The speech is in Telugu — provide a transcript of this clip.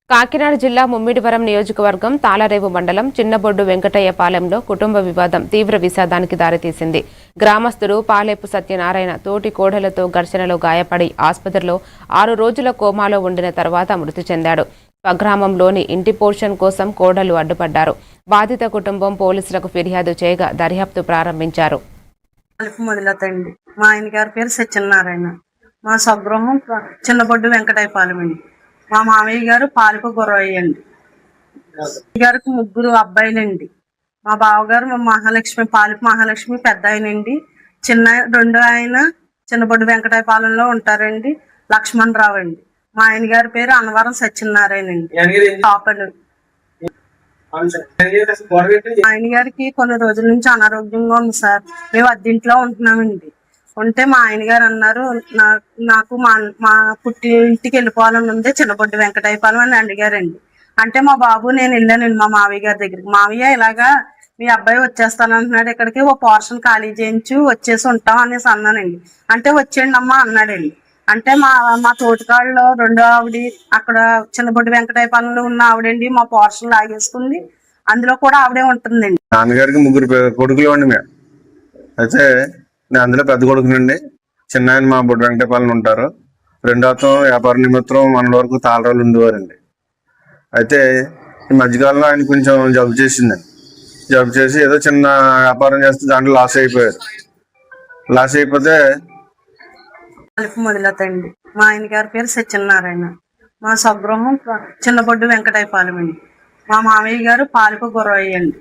కాకినాడ జిల్లా ముమ్మిడివరం నియోజకవర్గం తాళరేవు మండలం చిన్నబొడ్డు వెంకటయ్యపాలెంలో కుటుంబ వివాదం తీవ్ర విషాదానికి దారితీసింది. గ్రామస్తుడు పాలేపు సత్యనారాయణ తోటి కోడలతో ఘర్షణలో గాయపడి ఆసుపత్రిలో 6 రోజుల కోమాలో ఉండిన తర్వాత మృతి చెందాడు. స్వగ్రామంలోని ఇంటి పోర్షన్ కోసం కోడలు అడ్డుపడ్డారు. బాధిత కుటుంబం పోలీసులకు ఫిర్యాదు చేయగా దర్యాప్తు ప్రారంభించారు. మా ఆయన గారి పేరు సత్యనారాయణ. మా స్వగృహం చిన్నబొడ్డు వెంకటయ్యపాలెం అండి. మా మామయ్య గారు పాలిప గురవయ్య అండి. గారికి 3 అబ్బాయిలండి. మా బావగారు మా మహాలక్ష్మి పాలిప మహాలక్ష్మి పెద్ద ఆయనండి. రెండో ఆయన చిన్నబొడ్డు వెంకటయ్యపాలెంలో ఉంటారండి, లక్ష్మణ్ రావు అండి. మా ఆయన గారి పేరు అన్నవరం సత్యనారాయణ అండి. ఆయన గారికి కొన్ని రోజుల నుంచి అనారోగ్యంగా ఉంది సార్. మేము అద్దెంట్లో ఉంటున్నామండి. ఉంటే మా ఆయన గారు అన్నారు, నాకు మా పుట్టి ఇంటికి వెళ్ళిపోవాలని ఉంది, చిన్నబొడ్డు వెంకటయ్యపాలెం అని అడిగారండి. అంటే మా బాబు నేను వెళ్ళానండి మా మావయ్య గారి దగ్గరికి. మావయ్య ఇలాగా మీ అబ్బాయి వచ్చేస్తానంటున్నాడు, ఇక్కడికి ఓ పోర్షన్ ఖాళీ చేయించు వచ్చేసి ఉంటాం అనేసి అన్నానండి. అంటే వచ్చేయండి అమ్మా అన్నాడండి. అంటే మా తోటికాళ్ళలో రెండో ఆవిడ అక్కడ చిన్నబొడ్డు వెంకటయ్యపాలెంలో ఉన్న ఆవిడండి మా పోర్షన్ లాగేసుకుంది. అందులో కూడా ఆవిడే ఉంటుందండి. నాన్నగారికి 3 కొడుకులు అండి. మేము అయితే నేను అందులో పెద్ద కొడుకునండి. చిన్న ఆయన మా బొడ్డు వెంకటపాలెం ఉంటారు. రెండో అతను వ్యాపార నిమిత్తం మన వరకు తాళరాలు ఉండేవారండి. అయితే ఈ మధ్యకాలంలో ఆయన కొంచెం జబ్బు చేసిందండి. జబ్బు చేసి ఏదో చిన్న వ్యాపారం చేస్తే దాంట్లో లాస్ అయిపోయారు. లాస్ అయిపోతే మొదలవుతాయండి. మా ఆయన గారి పేరు సత్యనారాయణ. మా స్వగృహం చిన్నబొడ్డు వెంకటయ్యపాలెం అండి. మా మామయ్య గారు పాలిప గురవయ్య అండి.